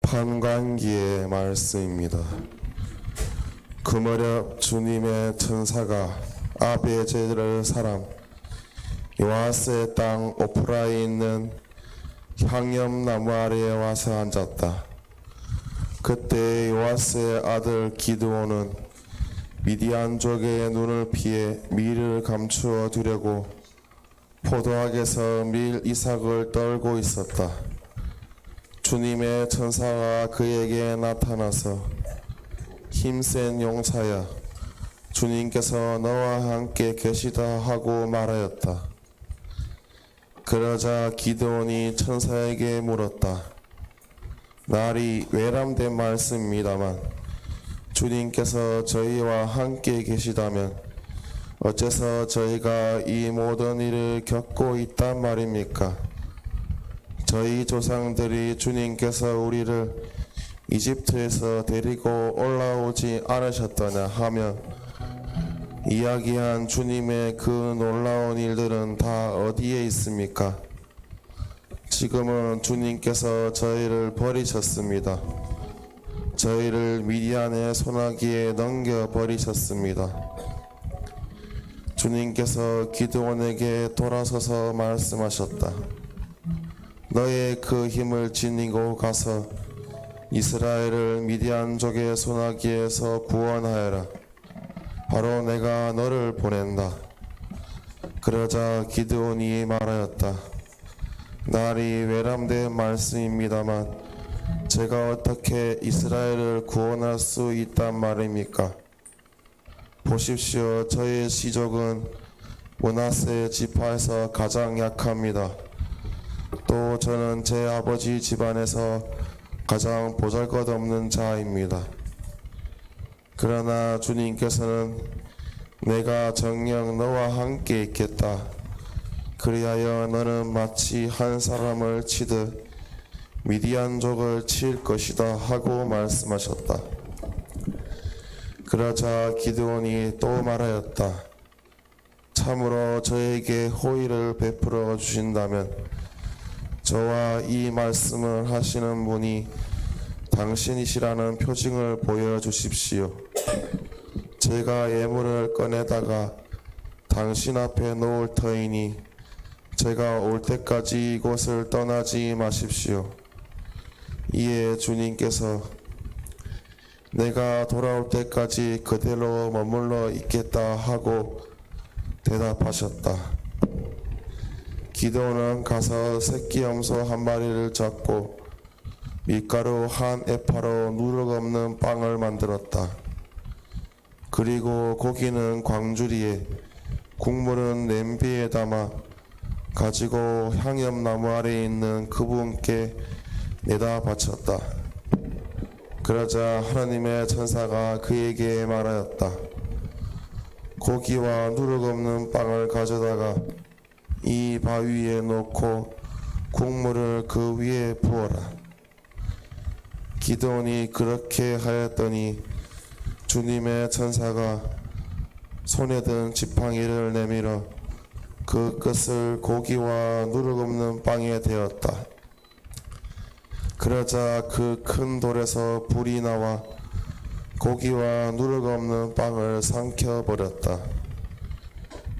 판관기의 말씀입니다. 그 무렵 주님의 천사가 아비에제르 사람 요아스의 땅 오프라에 있는 향염나무 아래에 와서 앉았다. 그때 요아스의 아들 기드온은 미디안족의 눈을 피해 밀을 감추어 두려고 포도학에서 밀 이삭을 떨고 있었다. 주님의 천사가 그에게 나타나서 힘센 용사야, 주님께서 너와 함께 계시다 하고 말하였다. 그러자 기드온이 천사에게 물었다. 날이 외람된 말씀입니다만 주님께서 저희와 함께 계시다면 어째서 저희가 이 모든 일을 겪고 있단 말입니까? 저희 조상들이 주님께서 우리를 이집트에서 데리고 올라오지 않으셨더냐 하며 이야기한 주님의 그 놀라운 일들은 다 어디에 있습니까? 지금은 주님께서 저희를 버리셨습니다. 저희를 미디안의 손아귀에 넘겨버리셨습니다. 주님께서 기드온에게 돌아서서 말씀하셨다. 너의 그 힘을 지니고 가서 이스라엘을 미디안족의 손아귀에서 구원하여라. 바로 내가 너를 보낸다. 그러자 기드온이 말하였다. 날이 외람된 말씀입니다만 제가 어떻게 이스라엘을 구원할 수 있단 말입니까? 보십시오. 저의 시족은 므낫세 지파에서 가장 약합니다. 또 저는 제 아버지 집안에서 가장 보잘것없는 자입니다. 그러나 주님께서는 내가 정녕 너와 함께 있겠다. 그리하여 너는 마치 한 사람을 치듯 미디안족을 칠 것이다 하고 말씀하셨다. 그러자 기드온이 또 말하였다. 참으로 저에게 호의를 베풀어 주신다면 저와 이 말씀을 하시는 분이 당신이시라는 표징을 보여주십시오. 제가 예물을 꺼내다가 당신 앞에 놓을 터이니 제가 올 때까지 이곳을 떠나지 마십시오. 이에 주님께서 내가 돌아올 때까지 그대로 머물러 있겠다 하고 대답하셨다. 기드온은 가서 새끼 염소 한 마리를 잡고 밀가루 한 에파로 누룩 없는 빵을 만들었다. 그리고 고기는 광주리에, 국물은 냄비에 담아 가지고 향염나무 아래에 있는 그분께 내다 바쳤다. 그러자 하나님의 천사가 그에게 말하였다. 고기와 누룩 없는 빵을 가져다가 이 바위에 놓고 국물을 그 위에 부어라. 기드온이 그렇게 하였더니 주님의 천사가 손에 든 지팡이를 내밀어 그 끝을 고기와 누룩 없는 빵에 대었다. 그러자 그 큰 돌에서 불이 나와 고기와 누룩 없는 빵을 삼켜버렸다.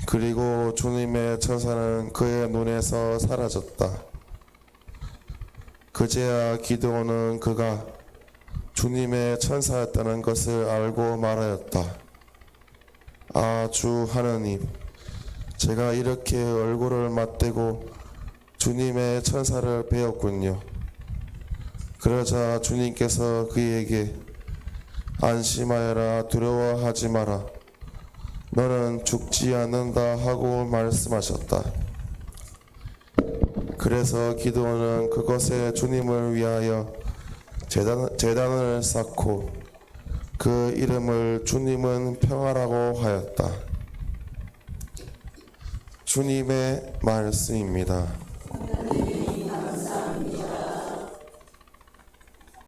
그리고 주님의 천사는 그의 눈에서 사라졌다. 그제야 기드온은 그가 주님의 천사였다는 것을 알고 말하였다. 아, 주 하느님, 제가 이렇게 얼굴을 맞대고 주님의 천사를 배웠군요. 그러자 주님께서 그에게 안심하여라, 두려워하지 마라. 너는 죽지 않는다 하고 말씀하셨다. 그래서 기드온은 그곳에 주님을 위하여 제단을 쌓고 그 이름을 주님은 평화라고 하였다. 주님의 말씀입니다.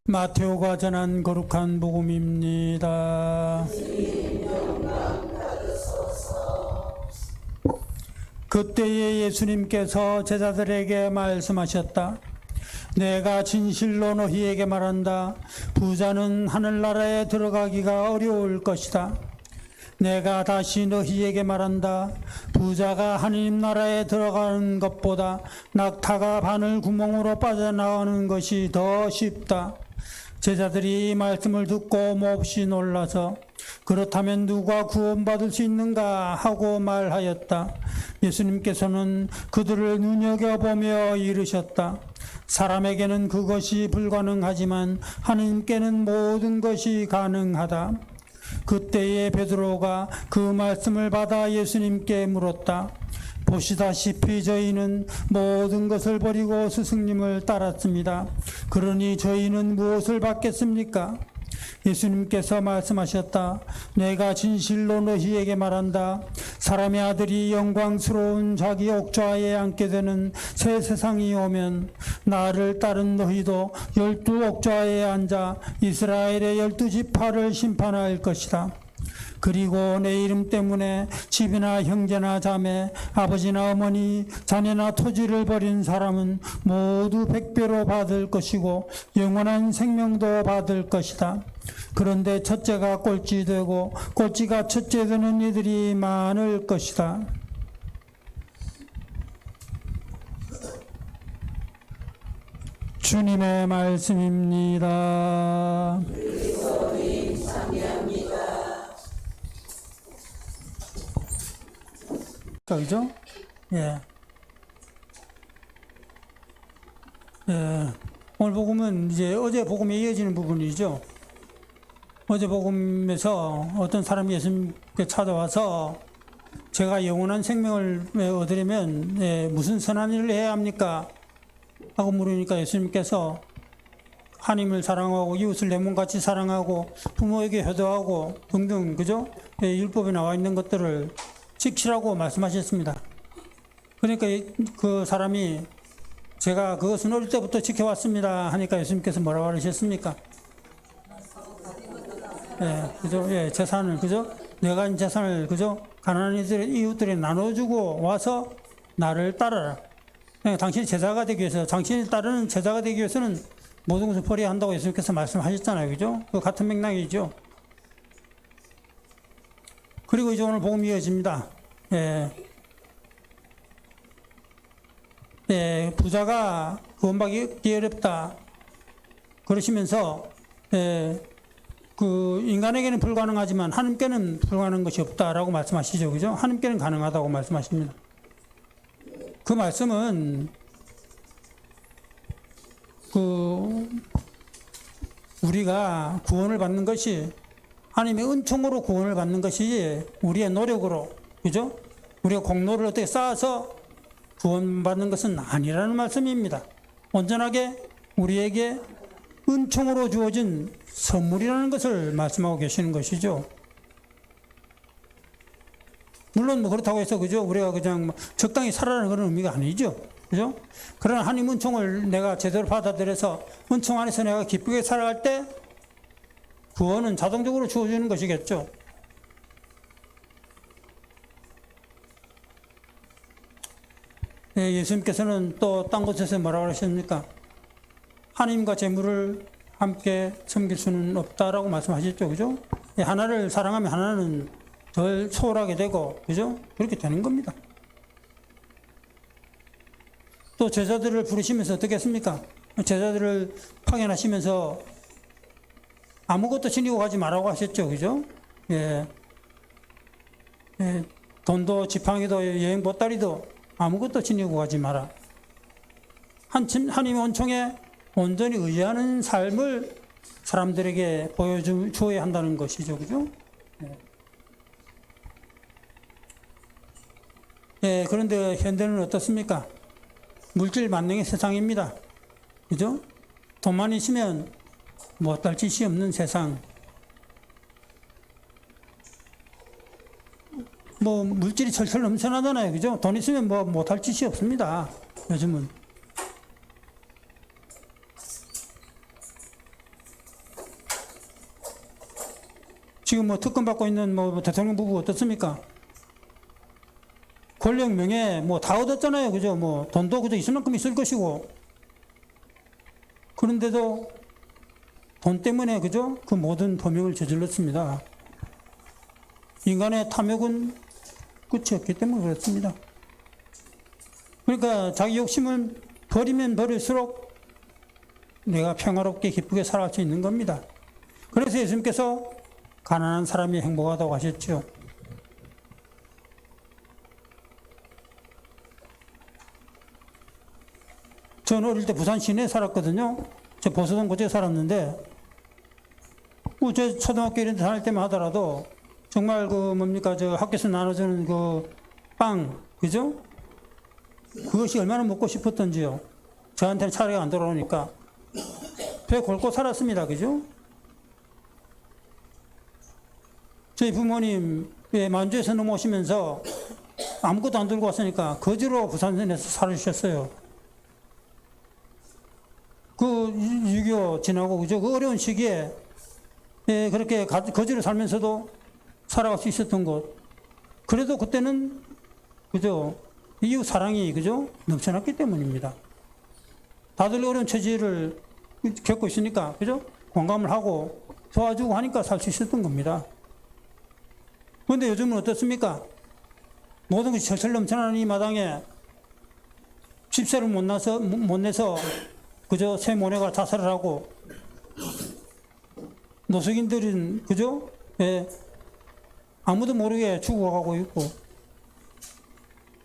마테오가 전한 거룩한 복음입니다. 그때에 예수님께서 제자들에게 말씀하셨다. 내가 진실로 너희에게 말한다. 부자는 하늘나라에 들어가기가 어려울 것이다. 내가 다시 너희에게 말한다. 부자가 하나님 나라에 들어가는 것보다 낙타가 바늘 구멍으로 빠져나가는 것이 더 쉽다. 제자들이 이 말씀을 듣고 몹시 놀라서 그렇다면 누가 구원받을 수 있는가 하고 말하였다. 예수님께서는 그들을 눈여겨보며 이르셨다. 사람에게는 그것이 불가능하지만 하나님께는 모든 것이 가능하다. 그때에 베드로가 그 말씀을 받아 예수님께 물었다. 보시다시피 저희는 모든 것을 버리고 스승님을 따랐습니다. 그러니 저희는 무엇을 받겠습니까? 예수님께서 말씀하셨다. 내가 진실로 너희에게 말한다. 사람의 아들이 영광스러운 자기 옥좌에 앉게 되는 새 세상이 오면 나를 따른 너희도 12옥좌에 앉아 이스라엘의 12지파를 심판할 것이다. 그리고 내 이름 때문에 집이나 형제나 자매, 아버지나 어머니, 자녀나 토지를 버린 사람은 모두 100배로 받을 것이고 영원한 생명도 받을 것이다. 그런데 첫째가 꼴찌 되고 꼴찌가 첫째 되는 이들이 많을 것이다. 주님의 말씀입니다. 그죠? 예. 예. 오늘 복음은 이제 어제 복음에 이어지는 부분이죠. 어제 복음에서 어떤 사람이 예수님께 찾아와서 제가 영원한 생명을 얻으려면 무슨 선한 일을 해야 합니까? 하고 물으니까 예수님께서 하나님을 사랑하고 이웃을 내 몸같이 사랑하고 부모에게 효도하고 등등 그죠? 율법에 나와 있는 것들을 지키라고 말씀하셨습니다. 그러니까 그 사람이 제가 그것은 어릴 때부터 지켜왔습니다 하니까 예수님께서 뭐라고 하셨습니까? 예, 그죠? 예, 재산을 그죠? 내가 가진 재산을 그죠? 가난한 이웃들에 나눠주고 와서 나를 따르라. 예, 당신이 제자가 되기 위해서, 당신이 따르는 제자가 되기 위해서는 모든 것을 버려야 한다고 예수님께서 말씀하셨잖아요, 그죠? 그 같은 맥락이죠. 그리고 이제 오늘 복음이 이어집니다. 부자가 구원받기 어렵다. 그러시면서, 그 인간에게는 불가능하지만 하나님께는 불가능한 것이 없다라고 말씀하시죠. 그죠? 하나님께는 가능하다고 말씀하십니다. 그 말씀은 우리가 구원을 받는 것이 하나님의 은총으로 구원을 받는 것이 우리의 노력으로, 그죠? 우리가 공로를 어떻게 쌓아서 구원받는 것은 아니라는 말씀입니다. 온전하게 우리에게 은총으로 주어진 선물이라는 것을 말씀하고 계시는 것이죠. 물론 뭐 그렇다고 해서 그죠? 우리가 그냥 적당히 살아라는 그런 의미가 아니죠. 그죠? 그러나 하나님 은총을 내가 제대로 받아들여서 은총 안에서 내가 기쁘게 살아갈 때 구원은 자동적으로 주어지는 것이겠죠. 예수님께서는 또 딴 곳에서 뭐라고 하셨습니까? 하나님과 재물을 함께 섬길 수는 없다라고 말씀하셨죠. 그죠? 하나를 사랑하면 하나는 덜 소홀하게 되고, 그죠? 그렇게 되는 겁니다. 또 제자들을 부르시면서 어떻게 했습니까? 제자들을 파견하시면서 아무것도 지니고 가지 말라고 하셨죠. 그죠? 돈도 지팡이도 여행 보따리도 아무것도 지니고 가지 마라. 하나님의 은총에 온전히 의지하는 삶을 사람들에게 보여줘야 한다는 것이죠. 그죠? 그런데 현대는 어떻습니까? 물질 만능의 세상입니다. 그죠? 돈만 있으면 못할 짓이 없는 세상. 뭐 물질이 철철 넘쳐나잖아요. 그죠? 돈 있으면 뭐 못할 짓이 없습니다. 요즘은. 지금 뭐 특권 받고 있는 뭐 대통령 부부 어떻습니까? 권력, 명예 뭐 다 얻었잖아요. 그죠? 뭐 돈도 그저 있을 만큼 있을 것이고 그런데도 돈 때문에 그죠? 그 모든 범행을 저질렀습니다. 인간의 탐욕은 끝이 없기 때문에 그렇습니다. 그러니까 자기 욕심을 버리면 버릴수록 내가 평화롭게 기쁘게 살아갈 수 있는 겁니다. 그래서 예수님께서 가난한 사람이 행복하다고 하셨죠. 저는 어릴 때 부산 시내에 살았거든요. 저 보수동 그쪽에 살았는데 저 초등학교 이런 데 다닐 때만 하더라도 정말 그 뭡니까 저 학교에서 나눠주는 그 빵 그죠? 그것이 얼마나 먹고 싶었던지요. 저한테는 차례가 안 돌아오니까 배 골고 살았습니다. 그죠? 저희 부모님 만주에서 넘어오시면서 아무것도 안 들고 왔으니까 거지로 부산에서 살아주셨어요. 그 6.25 지나고 그죠? 그 어려운 시기에 그렇게 거지로 살면서도 살아갈 수 있었던 것. 그래도 그때는 그죠? 이웃 사랑이 그죠? 넘쳐났기 때문입니다. 다들 어려운 처지를 겪고 있으니까 그죠? 공감을 하고 도와주고 하니까 살 수 있었던 겁니다. 그런데 요즘은 어떻습니까? 모든 것이 철철 넘쳐나는 이 마당에 집세를 못 내서 그저 새 모녀가 자살을 하고 노숙인들은 그죠? 아무도 모르게 죽어가고 있고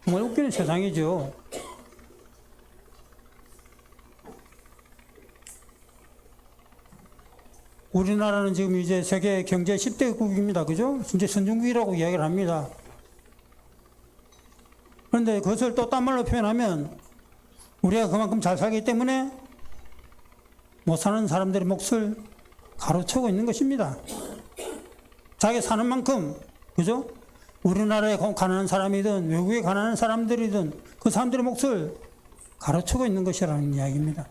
정말 웃기는 세상이죠. 우리나라는 지금 이제 세계 경제 10대국입니다. 그죠? 이제 선진국이라고 이야기를 합니다. 그런데 그것을 또 딴 말로 표현하면 우리가 그만큼 잘 살기 때문에 못 사는 사람들의 몫을 가로채고 있는 것입니다. 자기 사는 만큼, 그죠? 우리나라에 가난한 사람이든 외국에 가난한 사람들이든 그 사람들의 몫을 가로채고 있는 것이라는 이야기입니다.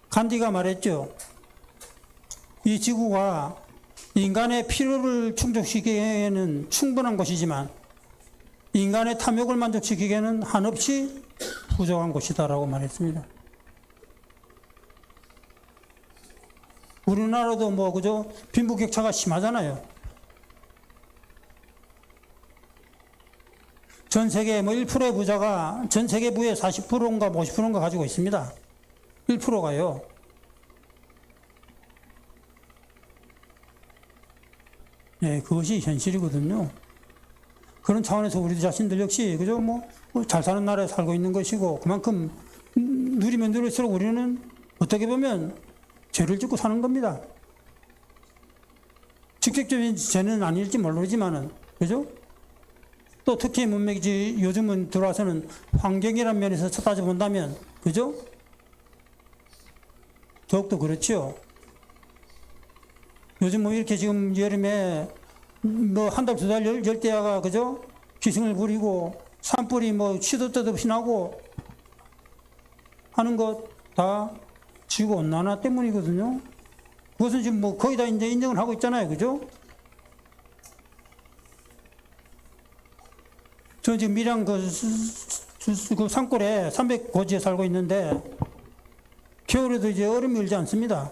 간디가 말했죠. 이 지구가 인간의 필요를 충족시키기에는 충분한 것이지만 인간의 탐욕을 만족시키기에는 한없이 부족한 것이다라고 말했습니다. 우리나라도 뭐 그죠? 빈부격차가 심하잖아요. 전 세계 뭐 1%의 부자가 전 세계 부의 40%인가 50%인가 가지고 있습니다. 1%가요. 네, 그것이 현실이거든요. 그런 차원에서 우리 자신들 역시 그죠? 뭐 잘 사는 나라에 살고 있는 것이고 그만큼 누리면 누릴수록 우리는 어떻게 보면 죄를 짓고 사는 겁니다. 직접적인 죄는 아닐지 모르지만은 그죠? 또 특히 문맥이지 요즘은 들어와서는 환경이라는 면에서 따져본다면 그죠? 더욱더 그렇죠. 요즘 뭐 이렇게 지금 여름에 뭐 한 달, 두 달 열대야가 그죠? 기승을 부리고 산불이 뭐 시도 때도 없이 나고 하는 것 다 지구 온난화 때문이거든요. 그것은 지금 뭐 거의 다 이제 인정을 하고 있잖아요. 그죠? 저 지금 밀양 그 산골에 300고지에 살고 있는데 겨울에도 이제 얼음이 일지 않습니다.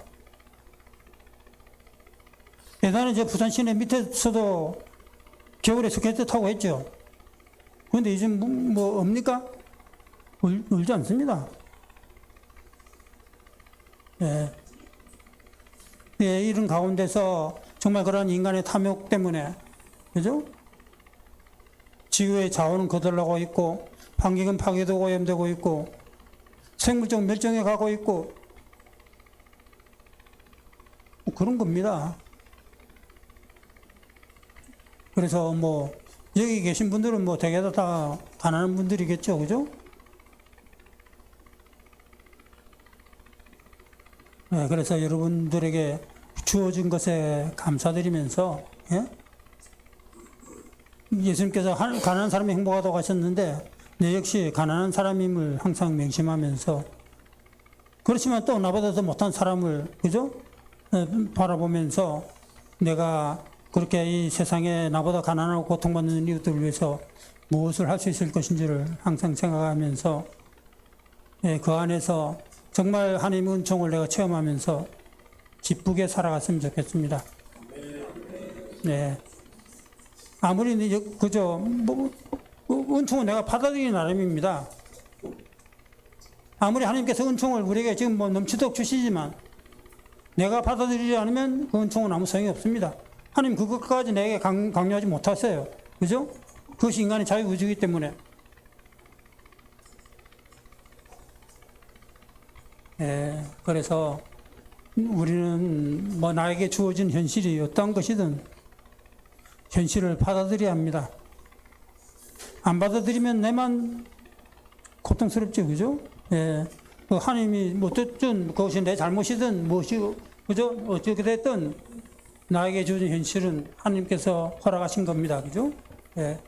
예전에 저 부산 시내 밑에서도 겨울에 스케이트 타고 했죠. 그런데 요즘 뭐 없니까? 울지 않습니다. 예. 예, 이런 가운데서 정말 그런 인간의 탐욕 때문에, 그죠? 지구의 자원은 거덜나고 있고, 환경은 파괴되고 오염되고 있고, 생물적 멸종해 가고 있고, 뭐 그런 겁니다. 그래서 뭐, 여기 계신 분들은 뭐 대개 다 가난한 분들이겠죠, 그죠? 네, 그래서 여러분들에게 주어진 것에 감사드리면서, 예? 예수님께서 가난한 사람이 행복하다고 하셨는데, 내 역시 가난한 사람임을 항상 명심하면서, 그렇지만 또 나보다 더 못한 사람을, 그죠? 바라보면서 내가 그렇게 이 세상에 나보다 가난하고 고통받는 이웃들을 위해서 무엇을 할 수 있을 것인지를 항상 생각하면서 그 안에서 정말 하나님의 은총을 내가 체험하면서 기쁘게 살아갔으면 좋겠습니다. 네. 아무리 그저 은총은 내가 받아들이는 나름입니다. 아무리 하나님께서 은총을 우리에게 지금 넘치도록 주시지만 내가 받아들이지 않으면 그 은총은 아무 소용이 없습니다. 하나님 그것까지 내게 강요하지 못하세요. 그죠? 그것이 인간의 자유의지이기 때문에. 예, 그래서 우리는 나에게 주어진 현실이 어떠한 것이든 현실을 받아들여야 합니다. 안 받아들이면 내만 고통스럽죠, 그죠? 예, 그 하나님이 어쨌든 그것이 내 잘못이든 무엇이 그죠? 어떻게 됐든 나에게 주어진 현실은 하나님께서 허락하신 겁니다, 그죠? 예,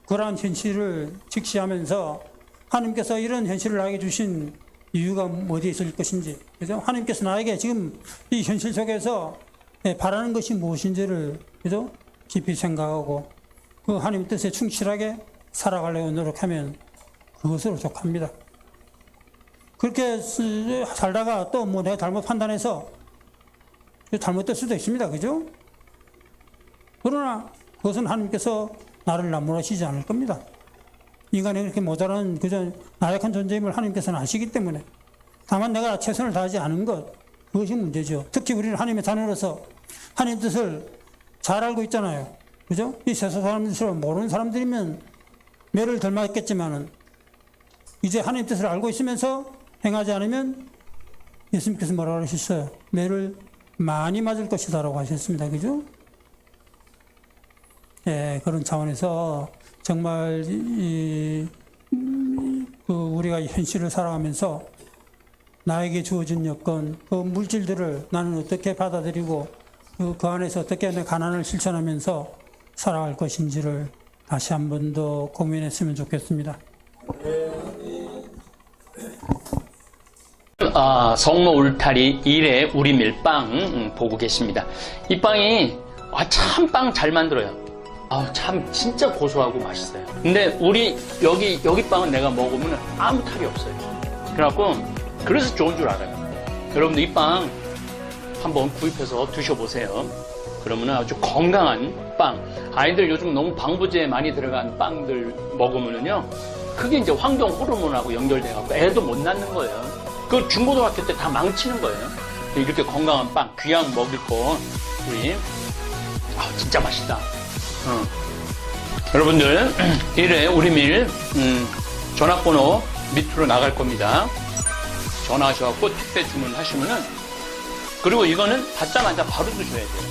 그러한 현실을 직시하면서 하나님께서 이런 현실을 나에게 주신 이유가 어디에 있을 것인지, 그죠? 하나님께서 나에게 지금 이 현실 속에서 바라는 것이 무엇인지를, 그죠? 깊이 생각하고 그 하나님 뜻에 충실하게 살아가려고 노력하면 그것으로 족합니다. 그렇게 살다가 또 내가 잘못 판단해서 잘못될 수도 있습니다, 그죠? 그러나 그것은 하나님께서 나를 나무라시지 않을 겁니다. 인간이 그렇게 모자란 그저 나약한 존재임을 하나님께서는 아시기 때문에 다만 내가 최선을 다하지 않은 것, 그것이 문제죠. 특히 우리는 하나님의 자녀로서 하나님 뜻을 잘 알고 있잖아요. 그죠? 이 세상 사람들처럼 모르는 사람들이면 매를 덜 맞겠지만은 이제 하나님 뜻을 알고 있으면서 행하지 않으면 예수님께서 뭐라고 하셨어요? 매를 많이 맞을 것이다라고 하셨습니다. 그죠? 예, 그런 차원에서 정말 우리가 현실을 살아가면서 나에게 주어진 여건, 그 물질들을 나는 어떻게 받아들이고 그 안에서 어떻게 내 가난을 실천하면서 살아갈 것인지를 다시 한 번 더 고민했으면 좋겠습니다. 성모 울타리 1회 우리 밀빵 보고 계십니다. 이 빵이 참 빵 잘 만들어요. 참 진짜 고소하고 맛있어요. 근데 여기 빵은 내가 먹으면 아무 탈이 없어요. 그래서 좋은 줄 알아요. 여러분들 이 빵 한번 구입해서 드셔보세요. 그러면 아주 건강한 빵. 아이들 요즘 너무 방부제 많이 들어간 빵들 먹으면요, 그게 이제 환경 호르몬하고 연결돼갖고 애도 못 낳는 거예요. 그 중고등학교 때 다 망치는 거예요. 이렇게 건강한 빵, 귀양 먹을 거 우리 진짜 맛있다. 여러분들 1회 우리밀 전화번호 밑으로 나갈 겁니다. 전화하셔갖고 택배 주문하시면은, 그리고 이거는 받자마자 바로 드셔야 돼요.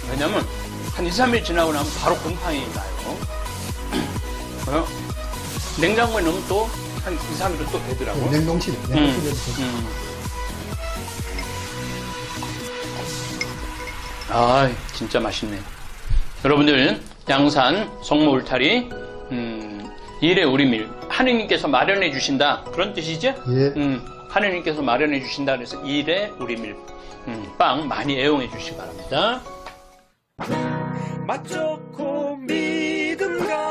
왜냐면 한 2, 3일 지나고 나면 바로 곰팡이 나요. 냉장고에 넣으면 또 한 2, 3일은 또 되더라고. 냉동실에. 진짜 맛있네. 여러분들 양산 성모 울타리 1회 우리밀 하느님께서 마련해 주신다, 그런 뜻이죠? 예. 하느님께서 마련해 주신다 그래서 1회 우리밀 빵 많이 애용해 주시기 바랍니다. 맛 좋고 믿음 가